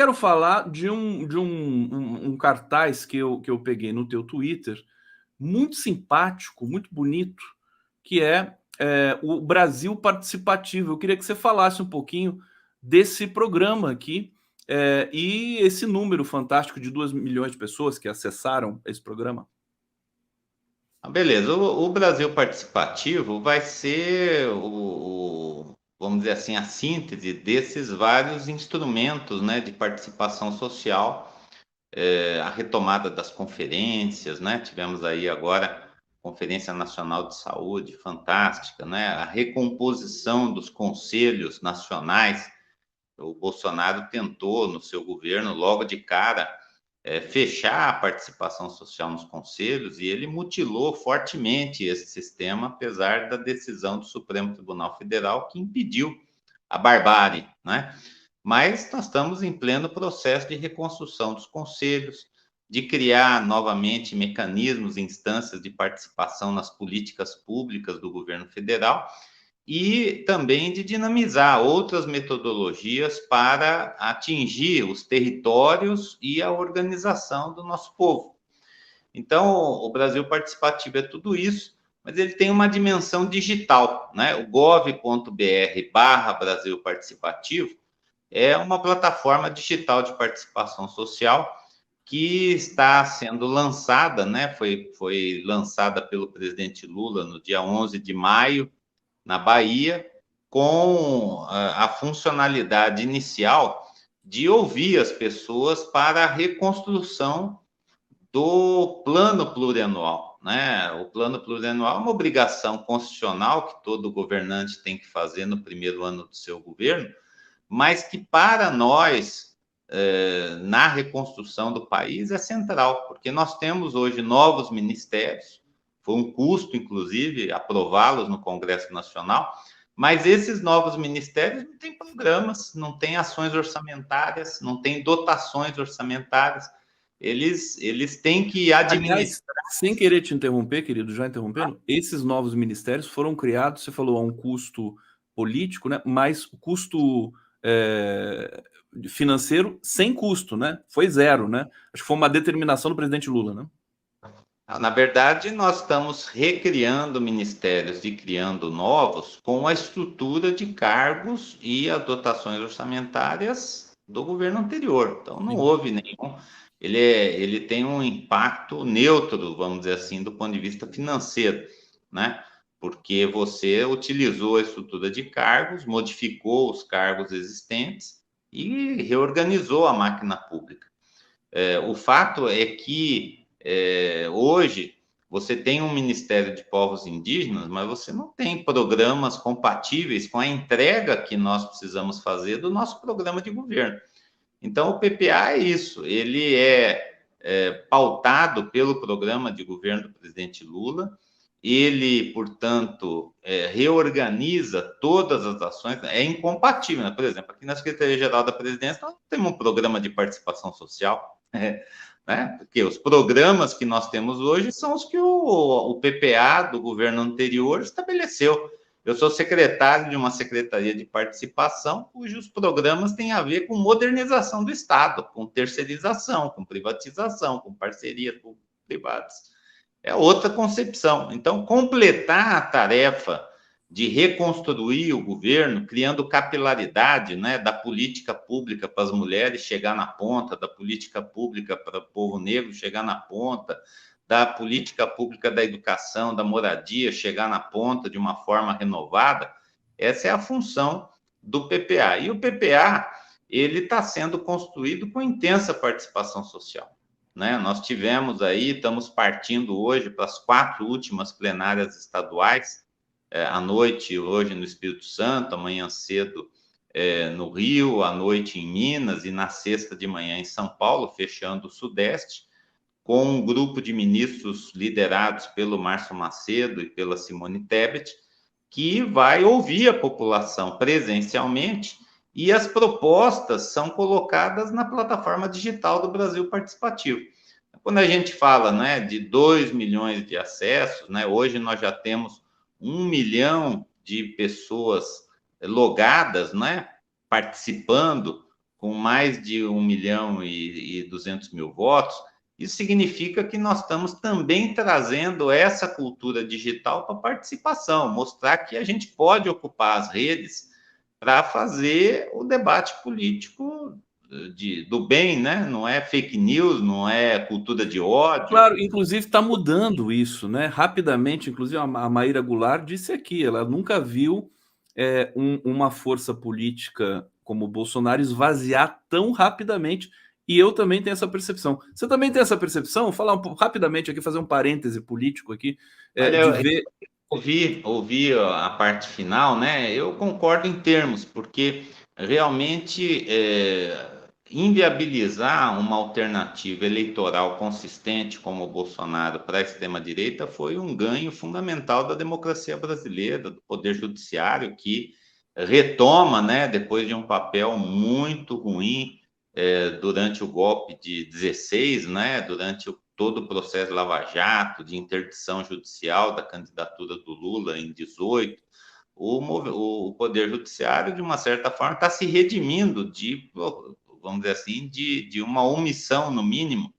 Quero falar de um cartaz que eu peguei no teu Twitter, muito simpático, muito bonito, que é o Brasil Participativo. Eu queria que você falasse um pouquinho desse programa aqui, e esse número fantástico de 2 milhões de pessoas que acessaram esse programa. Beleza. O Brasil Participativo vai ser vamos dizer assim, a síntese desses vários instrumentos, né, de participação social, a retomada das conferências, né? Tivemos aí agora a Conferência Nacional de Saúde, fantástica, né? A recomposição dos conselhos nacionais. O Bolsonaro tentou, no seu governo, logo de cara, fechar a participação social nos conselhos, e ele mutilou fortemente esse sistema, apesar da decisão do Supremo Tribunal Federal que impediu a barbárie, né? Mas nós estamos em pleno processo de reconstrução dos conselhos, de criar novamente mecanismos e instâncias de participação nas políticas públicas do governo federal, e também de dinamizar outras metodologias para atingir os territórios e a organização do nosso povo. Então, o Brasil Participativo é tudo isso, mas ele tem uma dimensão digital, né? O gov.br/Brasil Participativo é uma plataforma digital de participação social que está sendo lançada, né? Foi lançada pelo presidente Lula no dia 11 de maio, na Bahia, com a funcionalidade inicial de ouvir as pessoas para a reconstrução do plano plurianual, né? O plano plurianual é uma obrigação constitucional que todo governante tem que fazer no primeiro ano do seu governo, mas que para nós, na reconstrução do país, é central, porque nós temos hoje novos ministérios, foi um custo, inclusive, aprová-los no Congresso Nacional, mas esses novos ministérios não têm programas, não têm ações orçamentárias, não têm dotações orçamentárias, eles têm que Aliás, administrar. sem querer te interromper, querido, já interrompendo, esses novos ministérios foram criados, você falou, a um custo político, né? Mas o custo financeiro sem custo, né? Foi zero, né? Acho que foi uma determinação do presidente Lula, né? Na verdade, nós estamos recriando ministérios e criando novos com a estrutura de cargos e as dotações orçamentárias do governo anterior. Então, não Sim. houve nenhum. Ele tem um impacto neutro, vamos dizer assim, do ponto de vista financeiro, né? Porque você utilizou a estrutura de cargos, modificou os cargos existentes e reorganizou a máquina pública. O fato é que hoje você tem um Ministério de Povos Indígenas, mas você não tem programas compatíveis com a entrega que nós precisamos fazer do nosso programa de governo. Então, o PPA é isso, ele é pautado pelo programa de governo do presidente Lula, ele, portanto, reorganiza todas as ações, é incompatível, né? Por exemplo, aqui na Secretaria-Geral da Presidência, nós temos um programa de participação social, né? Porque os programas que nós temos hoje são os que o PPA do governo anterior estabeleceu. Eu sou secretário de uma secretaria de participação, cujos programas têm a ver com modernização do Estado, com terceirização, com privatização, com parcerias privadas. É outra concepção. Então, completar a tarefa de reconstruir o governo, criando capilaridade, né, da política pública para as mulheres chegar na ponta, da política pública para o povo negro chegar na ponta, da política pública da educação, da moradia chegar na ponta de uma forma renovada, essa é a função do PPA. E o PPA, ele está sendo construído com intensa participação social, né? Nós tivemos aí, estamos partindo hoje para as 4 últimas plenárias estaduais, à noite hoje no Espírito Santo, amanhã cedo no Rio, à noite em Minas e na sexta de manhã em São Paulo, fechando o Sudeste, com um grupo de ministros liderados pelo Márcio Macedo e pela Simone Tebet, que vai ouvir a população presencialmente, e as propostas são colocadas na plataforma digital do Brasil Participativo. Quando a gente fala, né, de 2 milhões de acessos, né, hoje nós já temos 1 milhão de pessoas logadas, né, participando com mais de 1.200.000 votos, isso significa que nós estamos também trazendo essa cultura digital para a participação, mostrar que a gente pode ocupar as redes para fazer o debate político do bem, né? Não é fake news, não é cultura de ódio. Claro, inclusive está mudando isso, né? Rapidamente, inclusive a Maíra Goulart disse aqui, ela nunca viu uma força política como o Bolsonaro esvaziar tão rapidamente. E eu também tenho essa percepção. Você também tem essa percepção? Vou falar rapidamente aqui, fazer um parêntese político aqui, de Olha, ver. ouvi a parte final, né? Eu concordo em termos, porque realmente inviabilizar uma alternativa eleitoral consistente como o Bolsonaro para a extrema-direita foi um ganho fundamental da democracia brasileira, do Poder Judiciário, que retoma, né, depois de um papel muito ruim durante o golpe de 16, né, durante todo o processo Lava Jato, de interdição judicial da candidatura do Lula em 18, o Poder Judiciário, de uma certa forma, está se redimindo de, vamos dizer assim, de uma omissão, no mínimo,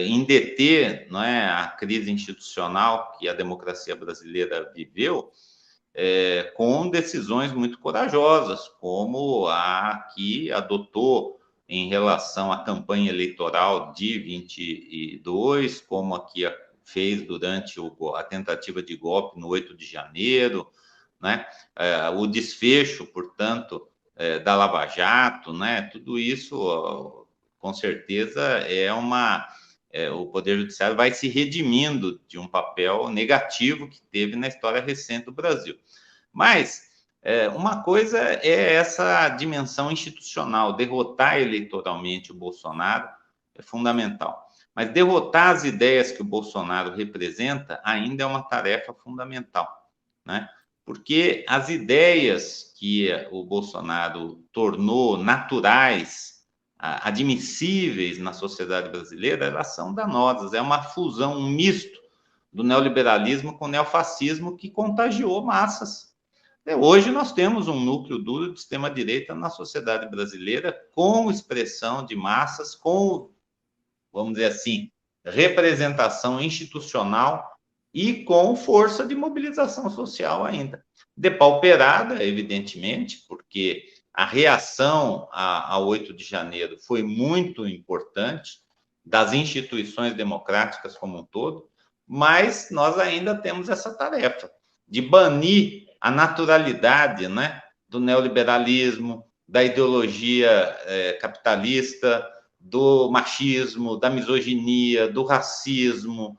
em deter, não é, a crise institucional que a democracia brasileira viveu, com decisões muito corajosas, como a que adotou em relação à campanha eleitoral de 22, como a que fez durante a tentativa de golpe no 8 de janeiro, né? O desfecho, portanto, da Lava Jato, né? Tudo isso, com certeza, o Poder Judiciário vai se redimindo de um papel negativo que teve na história recente do Brasil. Mas uma coisa é essa dimensão institucional, derrotar eleitoralmente o Bolsonaro é fundamental. Mas derrotar as ideias que o Bolsonaro representa ainda é uma tarefa fundamental, né? Porque as ideias que o Bolsonaro tornou naturais, admissíveis na sociedade brasileira, elas são danosas. É uma fusão, um misto do neoliberalismo com o neofascismo que contagiou massas. Hoje nós temos um núcleo duro de extrema-direita na sociedade brasileira, com expressão de massas, com, vamos dizer assim, representação institucional e com força de mobilização social ainda. Depauperada, evidentemente, porque a reação ao 8 de janeiro foi muito importante, das instituições democráticas como um todo, mas nós ainda temos essa tarefa de banir a naturalidade, né, do neoliberalismo, da ideologia capitalista, do machismo, da misoginia, do racismo,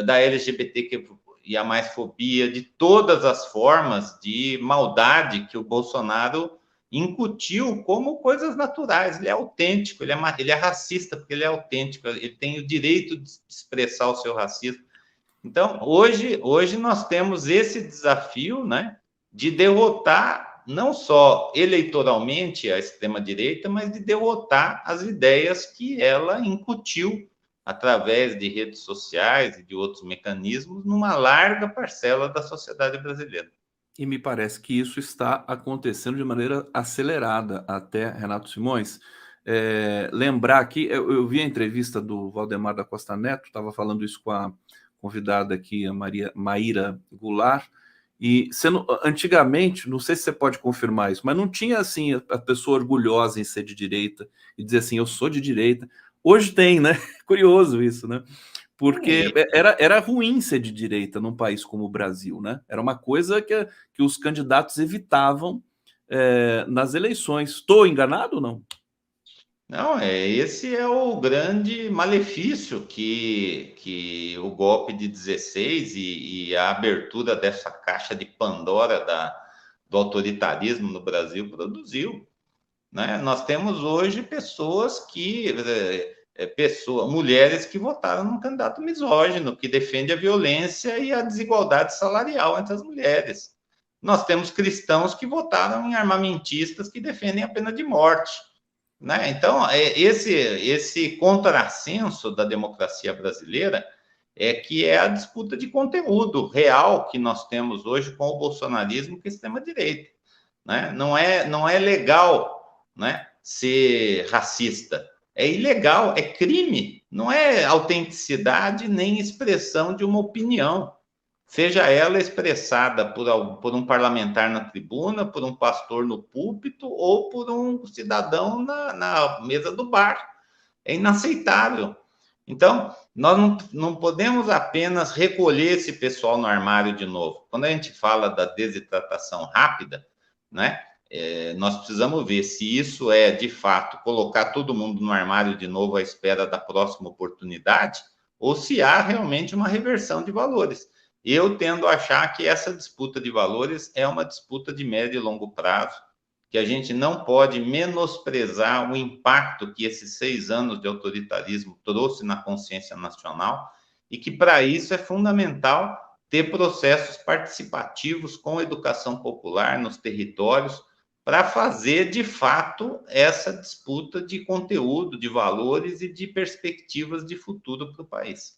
da LGBTQIA+fobia, de todas as formas de maldade que o Bolsonaro incutiu como coisas naturais. Ele é autêntico, ele é racista porque ele é autêntico, ele tem o direito de expressar o seu racismo. Então, hoje nós temos esse desafio, né, de derrotar não só eleitoralmente a extrema-direita, mas de derrotar as ideias que ela incutiu através de redes sociais e de outros mecanismos numa larga parcela da sociedade brasileira. E me parece que isso está acontecendo de maneira acelerada até, Renato Simões. Lembrar aqui, eu vi a entrevista do Valdemar da Costa Neto, estava falando isso com a convidada aqui, a Maíra Goulart, e antigamente, não sei se você pode confirmar isso, mas não tinha assim a pessoa orgulhosa em ser de direita e dizer assim, eu sou de direita. Hoje tem, né? Curioso isso, né? Porque era ruim ser de direita num país como o Brasil, né? Era uma coisa que os candidatos evitavam nas eleições. Estou enganado ou não? Não, esse é o grande malefício que o golpe de 16 e a abertura dessa caixa de Pandora do autoritarismo no Brasil produziu, né? Nós temos hoje mulheres que votaram num candidato misógino, que defende a violência e a desigualdade salarial entre as mulheres. Nós temos cristãos que votaram em armamentistas que defendem a pena de morte, né? Então, esse contrassenso da democracia brasileira que é a disputa de conteúdo real que nós temos hoje com o bolsonarismo e com a extrema-direita, né? Não é legal, né, ser racista. É ilegal, é crime, não é autenticidade nem expressão de uma opinião, seja ela expressada por um parlamentar na tribuna, por um pastor no púlpito ou por um cidadão na mesa do bar. É inaceitável. Então, nós não podemos apenas recolher esse pessoal no armário de novo. Quando a gente fala da desidratação rápida, né, nós precisamos ver se isso é, de fato, colocar todo mundo no armário de novo à espera da próxima oportunidade, ou se há realmente uma reversão de valores. Eu tendo a achar que essa disputa de valores é uma disputa de médio e longo prazo, que a gente não pode menosprezar o impacto que esses 6 anos de autoritarismo trouxe na consciência nacional e que, para isso, é fundamental ter processos participativos com educação popular nos territórios para fazer, de fato, essa disputa de conteúdo, de valores e de perspectivas de futuro para o país.